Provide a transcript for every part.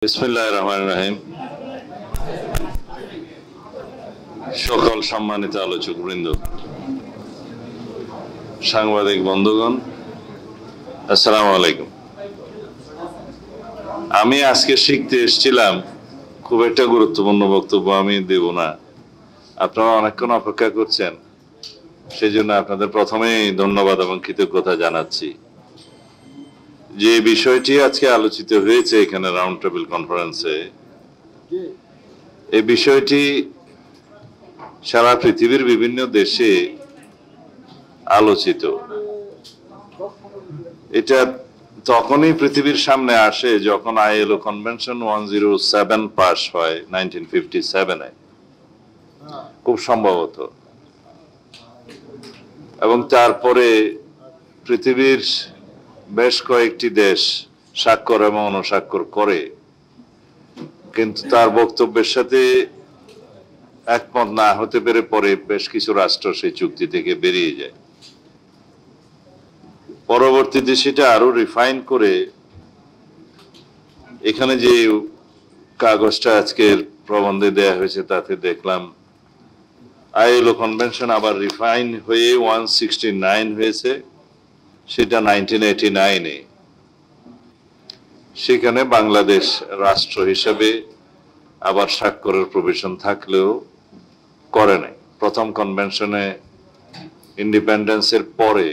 বিসমিল্লাহির রহমানির রহিম। সকল সম্মানিত আলোচক বৃন্দ, সাংবাদিক বন্ধুগণ, আসসালামু আলাইকুম। আমি আজকে শিখতে এসেছিলাম, খুব একটা গুরুত্বপূর্ণ বক্তব্য আমি দেব না, আপনারা অনেকক্ষণ অপেক্ষা করছেন, সেই জন্য আপনাদের প্রথমেই ধন্যবাদ এবং কৃতজ্ঞতা জানাচ্ছি। যে বিষয়টি আজকে আলোচিত হয়েছে এখানে রাউন্ড টেবিল কনফারেন্সে, এই বিষয়টি সারা পৃথিবীর বিভিন্ন দেশে আলোচিত। এটা তখনই পৃথিবীর সামনে আসে যখন আইএলও কনভেনশন 107 পাস হয় 1957-এ, খুব সম্ভবত, এবং তারপরে পৃথিবীর বেশ কয়েকটি দেশ স্বাক্ষর এবং অনুস্বাক্ষর করে, কিন্তু তার বক্তব্যের সাথে একমত না হতে পেরে পরে বেশ কিছু রাষ্ট্র সেই চুক্তি থেকে বেরিয়ে যায়। পরবর্তীতে সেটা আরো রিফাইন করে এখানে যে কাগজটা আজকের প্রবন্ধে দেয়া হয়েছে তাতে দেখলাম আইএলও কনভেনশন আবার রিফাইন হয়ে 169 হয়েছে, সেটা 1989-এ। সেখানে বাংলাদেশ রাষ্ট্র হিসেবে আবার স্বাক্ষরের প্রভিশন থাকলেও করে নাই। প্রথম কনভেনশনে ইন্ডিপেন্ডেন্সের পরে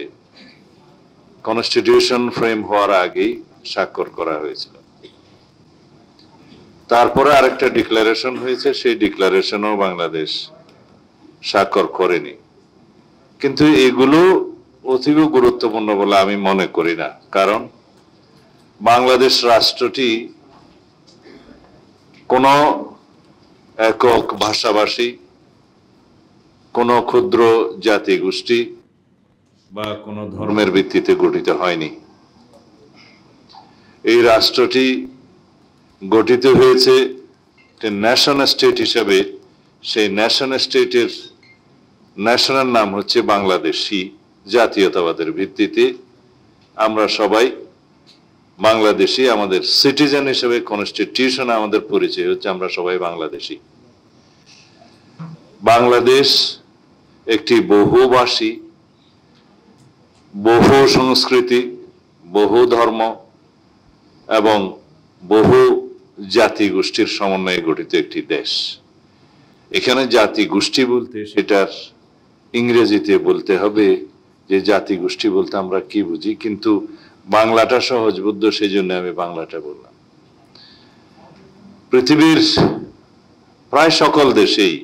কনস্টিটিউশন ফ্রেম হওয়ার আগেই স্বাক্ষর করা হয়েছিল। তারপরে আরেকটা ডিক্লারেশন হয়েছে, সেই ডিক্লারেশনও বাংলাদেশ স্বাক্ষর করেনি। কিন্তু এগুলো অতীব গুরুত্বপূর্ণ বলে আমি মনে করি না, কারণ বাংলাদেশ রাষ্ট্রটি কোন একক ভাষাভাষী, কোন ক্ষুদ্র জাতি গোষ্ঠী বা কোন ধর্মের ভিত্তিতে গঠিত হয়নি। এই রাষ্ট্রটি গঠিত হয়েছে ন্যাশন স্টেট হিসেবে। সেই ন্যাশন স্টেটের ন্যাশনাল নাম হচ্ছে বাংলাদেশি। জাতীয়তাবাদের ভিত্তিতে আমরা সবাই বাংলাদেশি। আমাদের সিটিজেন হিসেবে কনস্টিটিউশন আমাদের পরিচয় হচ্ছে আমরা সবাই বাংলাদেশি। বাংলাদেশ একটি বহুভাষী, বহু সংস্কৃতি, বহু ধর্ম এবং বহু জাতি গোষ্ঠীর সমন্বয়ে গঠিত একটি দেশ। এখানে জাতি গোষ্ঠী বলতে সেটার ইংরেজিতে বলতে হবে যে জাতি গোষ্ঠী বলতে আমরা কি বুঝি, কিন্তু বাংলাটা সহজবোধ্য, সেই জন্য আমি বাংলাটা বললাম। পৃথিবীর প্রায় সকল দেশেই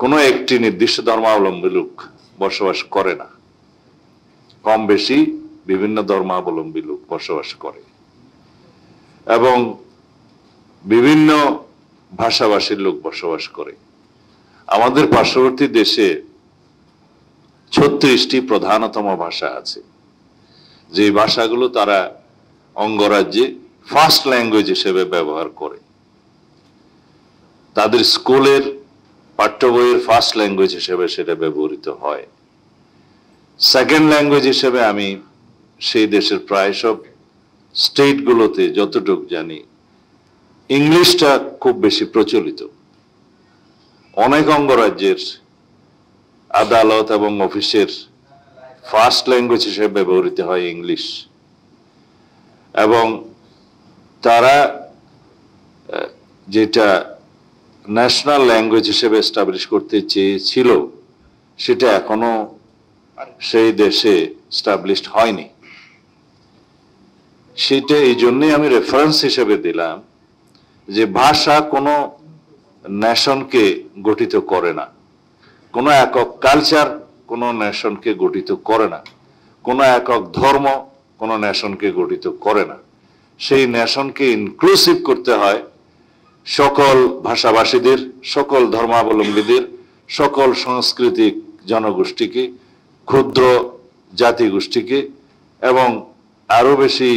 কোনো একটি নির্দিষ্ট ধর্মাবলম্বী লোক বসবাস করে না, কম বেশি বিভিন্ন ধর্মাবলম্বী লোক বসবাস করে এবং বিভিন্ন ভাষাভাষীর লোক বসবাস করে। আমাদের পার্শ্ববর্তী দেশে 36টি প্রধানতম ভাষা আছে, যে ভাষাগুলো তারা অঙ্গরাজ্যে ফার্স্ট ল্যাঙ্গুয়েজ হিসেবে ব্যবহার করে। তাদের স্কুলের পাঠ্য বইয়ের ফার্স্ট ল্যাঙ্গুয়েজ হিসেবে সেটা ব্যবহৃত হয়। সেকেন্ড ল্যাঙ্গুয়েজ হিসেবে আমি সেই দেশের প্রায় সব স্টেটগুলোতে যতটুকু জানি ইংলিশটা খুব বেশি প্রচলিত। অনেক অঙ্গরাজ্যের আদালত এবং অফিসের ফার্স্ট ল্যাঙ্গুয়েজ হিসেবে ব্যবহৃত হয় ইংলিশ, এবং তারা যেটা ন্যাশনাল ল্যাঙ্গুয়েজ হিসেবে এস্টাবলিশ করতে চেয়েছিল সেটা এখনো সেই দেশে এস্টাবলিশড হয়নি। সেটা এই জন্যই আমি রেফারেন্স হিসেবে দিলাম যে ভাষা কোনো নেশনকে গঠিত করে না, কোনো একক কালচার কোনো নেশনকে গঠিত করে না, কোনো একক ধর্ম কোনো নেশনকে গঠিত করে না। সেই নেশনকে ইনক্লুসিভ করতে হয় সকল ভাষাভাষীদের, সকল ধর্মাবলম্বীদের, সকল সাংস্কৃতিক জনগোষ্ঠীকে, ক্ষুদ্র জাতিগোষ্ঠীকে, এবং আরো বেশি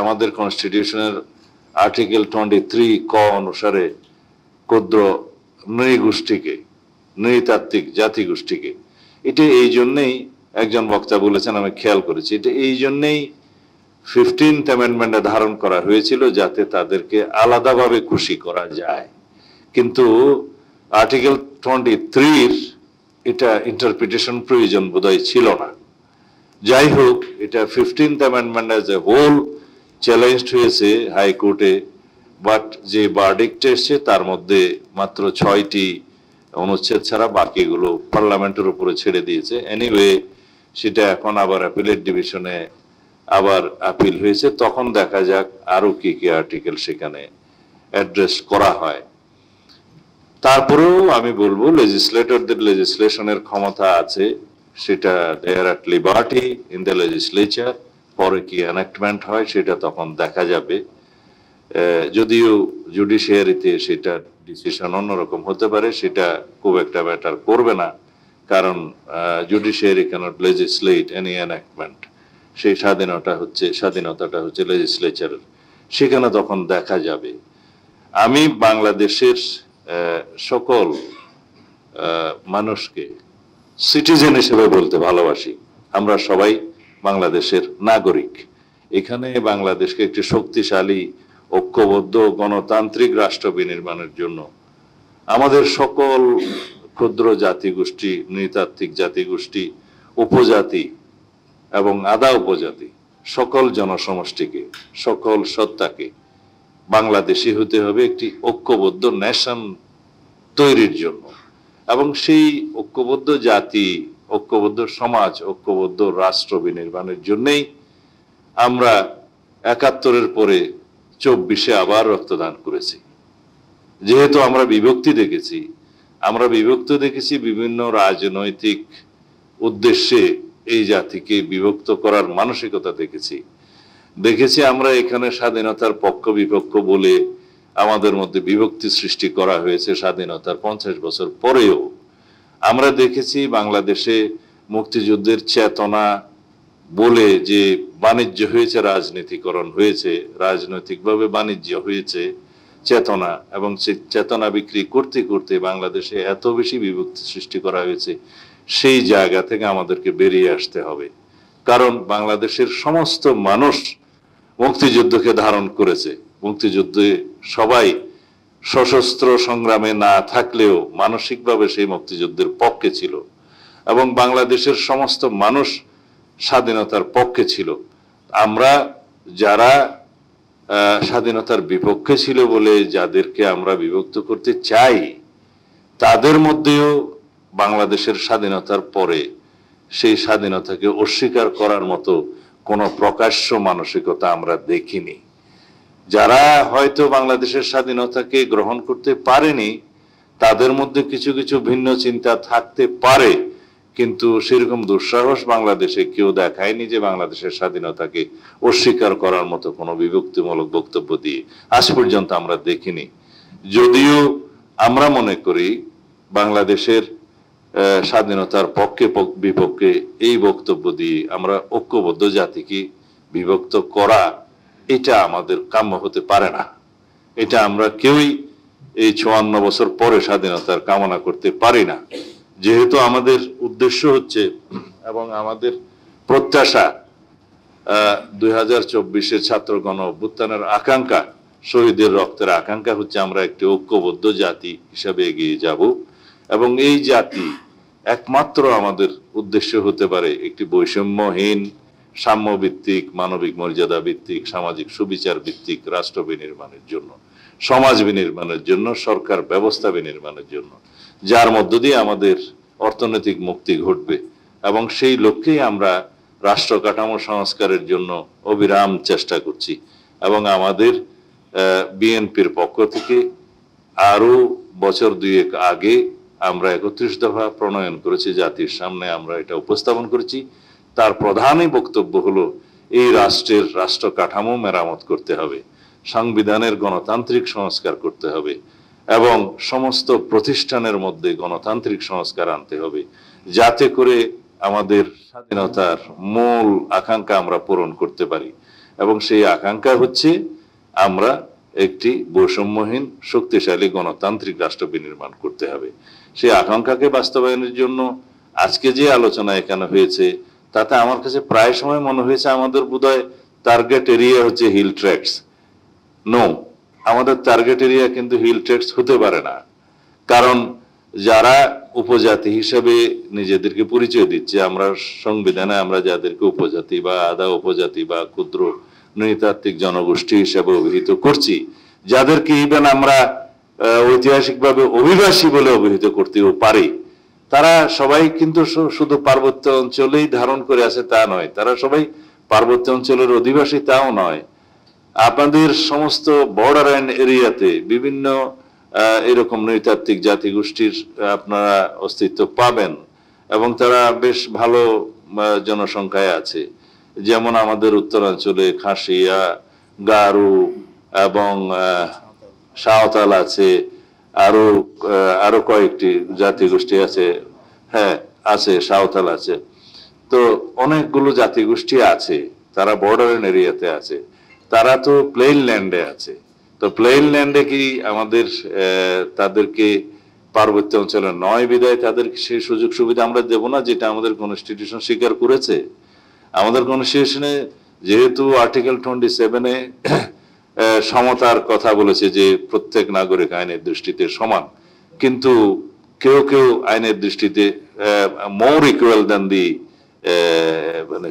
আমাদের কনস্টিটিউশনের আর্টিকেল 23 ক অনুসারে ক্ষুদ্র নৃগোষ্ঠীকে, নৃতাত্ত্বিক 15th অ্যামেন্ডমেন্টে ধারণ করা হয়েছিল যাতে তাদেরকে আলাদাভাবে খুশি করা যায়, কিন্তু আর্টিকেল 23 এটা ইন্টারপ্রিটেশন প্রয়োজন বোধহয় ছিল না। যাই হোক, এটা 15th amendment as a whole challenged হয়েছে হাইকোর্টে, বাট যে ভার্ডিক্ট এসছে তার মধ্যে মাত্র 6টি অনুচ্ছেদ ছাড়া বাকিগুলো পার্লামেন্টের উপরে ছেড়ে দিয়েছে। এনিওয়ে, সেটা এখন আবার অ্যাপিলেট ডিভিশনে আবার আপিল হয়েছে, তখন দেখা যাক আরো কি কি আর্টিকেল সেখানে অ্যাড্রেস করা হয়। তারপরেও আমি বলবো লেজিসলেটরদের লেজিসলেশনের ক্ষমতা আছে, সেটা there at liberty in the legislature. পরে কি এনাক্টমেন্ট হয় সেটা তখন দেখা যাবে। যদিও জুডিশিয়ারিতে সেটা ডিসিশন অন্যরকম হতে পারে, সেটা খুব একটা ম্যাটার করবে না, কারণ জুডিশিয়ারি ক্যানট লেজিসলেট এনি এনাক্টমেন্ট। সেই স্বাধীনতাটা হচ্ছে লেজিসলেচারের, সেখানে তখন দেখা যাবে। আমি বাংলাদেশের সকল মানুষকে সিটিজেন হিসেবে বলতে ভালোবাসি। আমরা সবাই বাংলাদেশের নাগরিক। এখানে বাংলাদেশকে একটি শক্তিশালী, ঐক্যবদ্ধ, গণতান্ত্রিক রাষ্ট্র বিনির্মাণের জন্য আমাদের সকল ক্ষুদ্র জাতিগোষ্ঠী, নৃতাত্ত্বিক জাতিগোষ্ঠী, উপজাতি এবং আধা উপজাতি, সকল জনসমষ্টিকে, সকল সত্তাকে বাংলাদেশি হতে হবে একটি ঐক্যবদ্ধ নেশন তৈরির জন্য। এবং সেই ঐক্যবদ্ধ জাতি, ঐক্যবদ্ধ সমাজ, ঐক্যবদ্ধ রাষ্ট্র বিনির্মাণের জন্যই আমরা 71-এর পরে 24-এ আবার রক্তদান করেছি। যেহেতু আমরা বিভক্তি দেখেছি বিভিন্ন রাজনৈতিক উদ্দেশ্যে এই জাতিকে বিভক্ত করার মানসিকতা দেখেছি আমরা এখানে স্বাধীনতার পক্ষ বিপক্ষ বলে আমাদের মধ্যে বিভক্তি সৃষ্টি করা হয়েছে। স্বাধীনতার 50 বছর পরেও আমরা দেখেছি বাংলাদেশে মুক্তিযুদ্ধের চেতনা বলে যে বাণিজ্য হয়েছে, রাজনীতিকরণ হয়েছে, রাজনৈতিকভাবে বাণিজ্য হয়েছে চেতনা, এবং সেই চেতনা বিক্রি করতে করতে বাংলাদেশে এত বেশি বিভক্তি সৃষ্টি করা হয়েছে। সেই জায়গা থেকে আমাদেরকে বেরিয়ে আসতে হবে, কারণ বাংলাদেশের সমস্ত মানুষ মুক্তিযুদ্ধকে ধারণ করেছে। মুক্তিযুদ্ধে সবাই সশস্ত্র সংগ্রামে না থাকলেও মানসিকভাবে সেই মুক্তিযুদ্ধের পক্ষে ছিল, এবং বাংলাদেশের সমস্ত মানুষ স্বাধীনতার পক্ষে ছিল। আমরা যারা স্বাধীনতার বিপক্ষে ছিল বলে যাদেরকে আমরা বিভক্ত করতে চাই, তাদের মধ্যেও বাংলাদেশের স্বাধীনতার পরে সেই স্বাধীনতাকে অস্বীকার করার মতো কোনো প্রকাশ্য মানসিকতা আমরা দেখিনি। যারা হয়তো বাংলাদেশের স্বাধীনতাকে গ্রহণ করতে পারেনি, তাদের মধ্যে কিছু কিছু ভিন্ন চিন্তা থাকতে পারে, কিন্তু সেরকম দুঃসাহস বাংলাদেশে কেউ দেখায়নি যে বাংলাদেশের স্বাধীনতাকে অস্বীকার করার মতো কোনো বিভক্তিমূলক বক্তব্য দিয়ে আজ পর্যন্ত আমরা দেখিনি। যদিও আমরা মনে করি বাংলাদেশের স্বাধীনতার পক্ষে বিপক্ষে এই বক্তব্য দিয়ে আমরা ঐক্যবদ্ধ জাতিকে বিভক্ত করা, এটা আমাদের কাম্য হতে পারে না। এটা আমরা কেউই এই 54 বছর পরে স্বাধীনতার কামনা করতে পারি না। যেহেতু আমাদের উদ্দেশ্য হচ্ছে এবং আমাদের প্রত্যাশা 2024-এর ছাত্র গণ অভ্যুত্থানের আকাঙ্ক্ষা, শহীদের রক্তের আকাঙ্ক্ষা হচ্ছে আমরা একটি ঐক্যবদ্ধ জাতি হিসাবে এগিয়ে যাব, এবং এই জাতি একমাত্র আমাদের উদ্দেশ্য হতে পারে একটি বৈষম্যহীন, সাম্যভিত্তিক, মানবিক মর্যাদা ভিত্তিক, সামাজিক সুবিচার ভিত্তিক রাষ্ট্র বিনির্মাণের জন্য, সমাজ বিনির্মাণের জন্য, সরকার ব্যবস্থা বিনির্মাণের জন্য, যার মধ্য দিয়ে আমাদের অর্থনৈতিক মুক্তি ঘটবে। এবং সেই লক্ষ্যেই আমরা রাষ্ট্র কাঠামো সংস্কারের জন্য অবিরাম চেষ্টা করছি। এবং আমাদের বিএনপির পক্ষ থেকে আরো বছর 2 আগে আমরা 31 দফা প্রণয়ন করেছি, জাতির সামনে আমরা এটা উপস্থাপন করেছি। তার প্রধানই বক্তব্য হলো এই রাষ্ট্রের রাষ্ট্র কাঠামো মেরামত করতে হবে, সংবিধানের গণতান্ত্রিক সংস্কার করতে হবে, এবং সমস্ত প্রতিষ্ঠানের মধ্যে গণতান্ত্রিক সংস্কার আনতে হবে, যাতে করে আমাদের স্বাধীনতার মূল আকাঙ্ক্ষা আমরা পূরণ করতে পারি। এবং সেই আকাঙ্ক্ষা হচ্ছে আমরা একটি বৈষম্যহীন, শক্তিশালী গণতান্ত্রিক রাষ্ট্র বিনির্মাণ করতে হবে। সেই আকাঙ্ক্ষাকে বাস্তবায়নের জন্য আজকে যে আলোচনা এখানে হয়েছে, তাতে আমার কাছে প্রায় সময় মনে হয়েছে আমাদের বোধহয় টার্গেট এরিয়া হচ্ছে হিল ট্র্যাক্টস। নো, আমাদের টার্গেট এরিয়া কিন্তু হিল ট্র্যাক্টস হতে পারে না। কারণ যারা উপজাতি হিসেবে নিজেদেরকে পরিচয় দিচ্ছে, আমরা সংবিধানে আমরা যাদেরকে উপজাতি বা আধা উপজাতি বা ক্ষুদ্র নৃতাত্ত্বিক জনগোষ্ঠী হিসেবে অভিহিত করছি, যাদেরকে ইভেন আমরা ঐতিহাসিকভাবে অভিবাসী বলে অভিহিত করতেও পারি, তারা সবাই কিন্তু শুধু পার্বত্য অঞ্চলেই ধারণ করে আছে তা নয়, তারা সবাই পার্বত্য অঞ্চলের অধিবাসী তাও নয়। আপনাদের সমস্ত বর্ডার এরিয়াতে বিভিন্ন এরকম নৃতাত্ত্বিক জাতিগোষ্ঠীর আপনারা অস্তিত্ব পাবেন এবং তারা বেশ ভালো জনসংখ্যায় আছে। যেমন আমাদের উত্তরাঞ্চলে খাসিয়া, গারো এবং সাঁওতাল আছে, আরো কয়েকটি জাতিগোষ্ঠী আছে। হ্যাঁ, আছে, সাঁওতাল আছে। তো অনেকগুলো জাতিগোষ্ঠী আছে, তারা বর্ডার এরিয়াতে আছে। তারা তো প্লেন ল্যান্ডে আছে। তো প্লেন ল্যান্ডে কি আমাদের তাদেরকে পার্বত্য অঞ্চলে নয় বিধায় তাদেরকে সেই সুযোগ সুবিধা আমরা দেব না, যেটা আমাদের কনস্টিটিউশন স্বীকার করেছে? আমাদের কনস্টিটিউশনে যেহেতু আর্টিকেল 27-এ সমতার কথা বলেছে যে প্রত্যেক নাগরিক আইনের দৃষ্টিতে সমান, কিন্তু কেউ কেউ আইনের দৃষ্টিতে মোর ইকুয়াল দ্যান দি মানে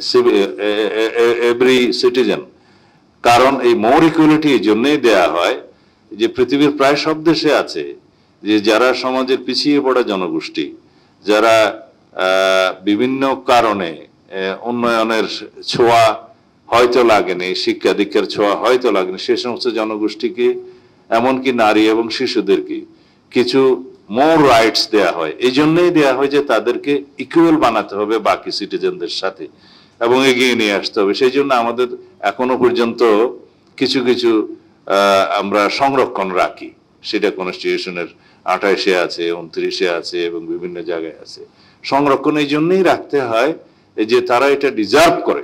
এভরি সিটিজেন। কারণ এই মোর ইকুয়ালিটি এই জন্যই দেয়া হয় যে পৃথিবীর প্রায় সব দেশে আছে যে যারা সমাজের পিছিয়ে পড়া জনগোষ্ঠী, যারা বিভিন্ন কারণে উন্নয়নের ছোঁয়া হয়তো লাগেনি, শিক্ষা দীক্ষার ছোঁয়া হয়তো লাগেনি, সে সমস্ত জনগোষ্ঠীকে, এমনকি নারী এবং শিশুদেরকে কিছু মোর রাইটস দেয়া হয়। এই জন্যই দেয়া হয় যে তাদেরকে ইকুয়াল বানাতে হবে বাকি সিটিজেনদের সাথে এবং এগিয়ে নিয়ে আসতে হবে। সেই জন্য আমাদের এখনো পর্যন্ত কিছু কিছু আমরা সংরক্ষণ রাখি, সেটা কনস্টিটিউশনের 28-এ আছে, 29-এ আছে এবং বিভিন্ন জায়গায় আছে। সংরক্ষণ এই জন্যই রাখতে হয় যে তারা এটা ডিজার্ভ করে।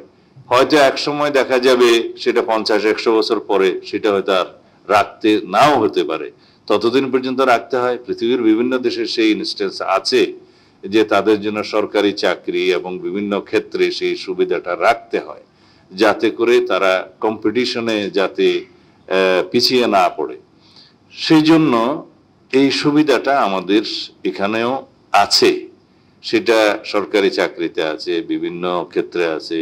হয়তো এক সময় দেখা যাবে সেটা 50-100 বছর পরে সেটা হয়তো আর রাখতে নাও হতে পারে, ততদিন পর্যন্ত রাখতে হয়। পৃথিবীর বিভিন্ন দেশে সেই ইনস্টেন্স আছে যে তাদের জন্য সরকারি চাকরি এবং বিভিন্ন ক্ষেত্রে সেই সুবিধাটা রাখতে হয়, যাতে করে তারা কম্পিটিশনে যাতে পিছিয়ে না পড়ে। সেই জন্য এই সুবিধাটা আমাদের এখানেও আছে, সেটা সরকারি চাকরিতে আছে, বিভিন্ন ক্ষেত্রে আছে,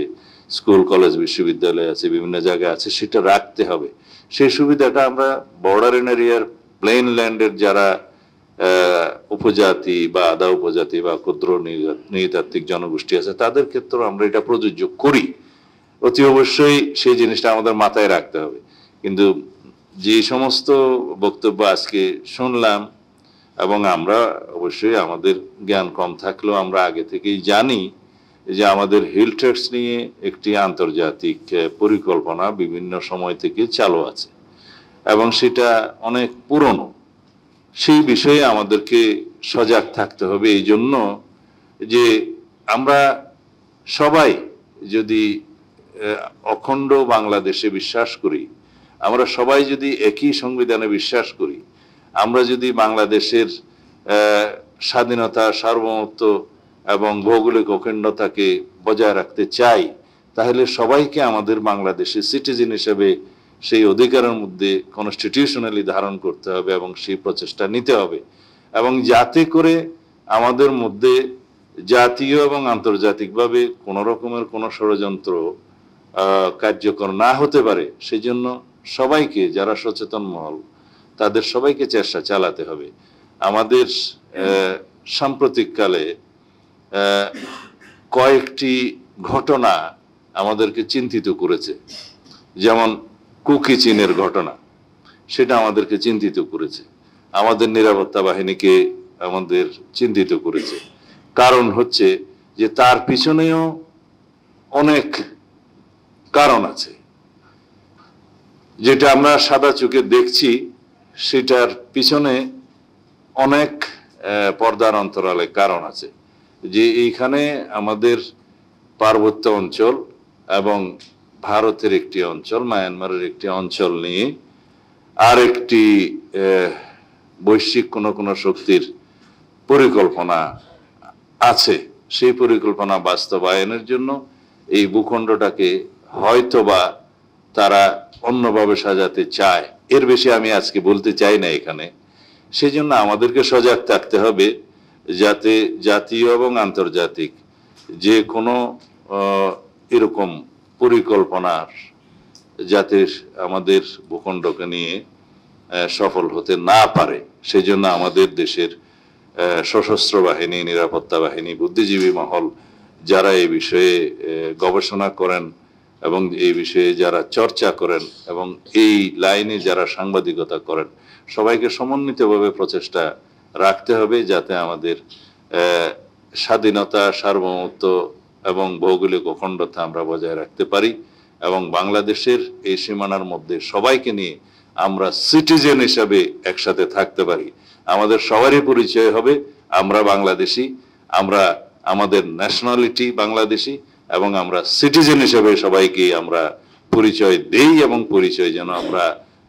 স্কুল কলেজ বিশ্ববিদ্যালয় আছে, বিভিন্ন জায়গায় আছে, সেটা রাখতে হবে। সেই সুবিধাটা আমরা বর্ডার এরিয়ার প্লেন ল্যান্ডের যারা উপজাতি বা আধা উপজাতি বা ক্ষুদ্র নৃতাত্ত্বিক জনগোষ্ঠী আছে তাদের ক্ষেত্রে আমরা এটা প্রযোজ্য করি। অতি অবশ্যই সেই জিনিসটা আমাদের মাথায় রাখতে হবে। কিন্তু যে সমস্ত বক্তব্য আজকে শুনলাম, এবং আমরা অবশ্যই আমাদের জ্ঞান কম থাকলেও আমরা আগে থেকেই জানি যে আমাদের হিল ট্র্যাক্টস নিয়ে একটি আন্তর্জাতিক পরিকল্পনা বিভিন্ন সময় থেকে চালু আছে এবং সেটা অনেক পুরনো। সেই বিষয়ে আমাদেরকে সজাগ থাকতে হবে, এই জন্য যে আমরা সবাই যদি অখণ্ড বাংলাদেশে বিশ্বাস করি, আমরা সবাই যদি একই সংবিধানে বিশ্বাস করি, আমরা যদি বাংলাদেশের স্বাধীনতা, সার্বভৌমত্ব এবং ভৌগোলিক অখণ্ডতাকে বজায় রাখতে চাই, তাহলে সবাইকে আমাদের বাংলাদেশের সিটিজেন হিসেবে সেই অধিকারের মধ্যে কনস্টিটিউশনালি ধারণ করতে হবে এবং সেই প্রচেষ্টা নিতে হবে, এবং যাতে করে আমাদের মধ্যে জাতীয় এবং আন্তর্জাতিকভাবে কোনো রকমের কোনো ষড়যন্ত্র কার্যকর না হতে পারে, সেই জন্য সবাইকে, যারা সচেতন মহল, তাদের সবাইকে চেষ্টা চালাতে হবে। আমাদের সাম্প্রতিককালে কয়েকটি ঘটনা আমাদেরকে চিন্তিত করেছে, যেমন কুকি চীনের ঘটনা, সেটা আমাদেরকে চিন্তিত করেছে, আমাদের নিরাপত্তা বাহিনীকে আমাদের চিন্তিত করেছে। কারণ হচ্ছে যে তার পিছনেও অনেক কারণ আছে, যেটা আমরা সাদা চোখে দেখছি, সেটার পিছনে অনেক পর্দার অন্তরালে কারণ আছে। যে এইখানে আমাদের পার্বত্য অঞ্চল এবং ভারতের একটি অঞ্চল, মায়ানমারের একটি অঞ্চল নিয়ে আর একটি বৈশ্বিক কোনো শক্তির পরিকল্পনা আছে। সেই পরিকল্পনা বাস্তবায়নের জন্য এই ভূখণ্ডটাকে হয়তোবা তারা অন্যভাবে সাজাতে চায়, এর বেশি আমি আজকে বলতে চাই না এখানে। সেই জন্য আমাদেরকে সজাগ থাকতে হবে যাতে জাতীয় এবং আন্তর্জাতিক যে কোনো এরকম পরিকল্পনার যাতে আমাদের ভূখণ্ডকে নিয়ে সফল হতে না পারে, সেজন্য আমাদের দেশের সশস্ত্র বাহিনী, নিরাপত্তা বাহিনী, বুদ্ধিজীবী মহল যারা এই বিষয়ে গবেষণা করেন এবং এই বিষয়ে যারা চর্চা করেন এবং এই লাইনে যারা সাংবাদিকতা করেন, সবাইকে সমন্বিতভাবে প্রচেষ্টা রাখতে হবে যাতে আমাদের স্বাধীনতা, সার্বভৌমত্ব এবং ভৌগোলিক অখণ্ডতা আমরা বজায় রাখতে পারি এবং বাংলাদেশের এই সীমানার মধ্যে সবাইকে নিয়ে আমরা সিটিজেন হিসাবে একসাথে থাকতে পারি। আমাদের সবারই পরিচয় হবে আমরা বাংলাদেশি, আমরা আমাদের ন্যাশনালিটি বাংলাদেশি এবং আমরা সিটিজেন হিসেবে সবাইকে আমরা পরিচয় দেই এবং পরিচয় যেন আমরা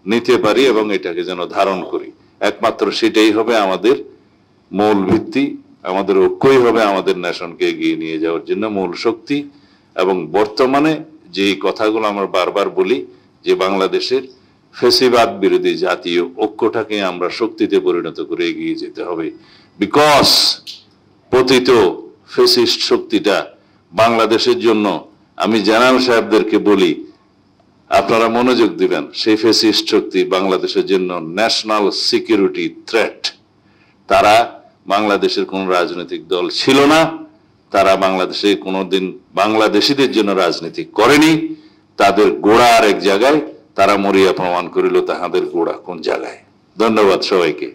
নিতে পারি এবং এটাকে যেন ধারণ করি। একমাত্র সেটাই হবে আমাদের মূল ভিত্তি, আমাদের ঐক্যই হবে আমাদের নেশনকে এগিয়ে নিয়ে যাওয়ার জন্য মূল শক্তি। এবং বর্তমানে যে কথাগুলো আমরা বারবার বলি যে বাংলাদেশের ফ্যাসিবাদ বিরোধী জাতীয় ঐক্যটাকে আমরা শক্তিতে পরিণত করে এগিয়ে যেতে হবে, বিকজ পতিত ফ্যাসিস্ট শক্তিটা বাংলাদেশের জন্য, আমি জেনারেল সাহেবদেরকে বলি আপনারা মনোযোগ দিবেন, সেই ফ্যাসিস্ট শক্তি বাংলাদেশের জন্য ন্যাশনাল সিকিউরিটি থ্রেট। তারা বাংলাদেশের কোন রাজনৈতিক দল ছিল না, তারা বাংলাদেশে কোনোদিন বাংলাদেশিদের জন্য রাজনীতি করেনি। তাদের গোড়া আর এক জায়গায়, তারা মরিয়া প্রমাণ করিল তাহাদের গোড়া কোন জায়গায়। ধন্যবাদ সবাইকে।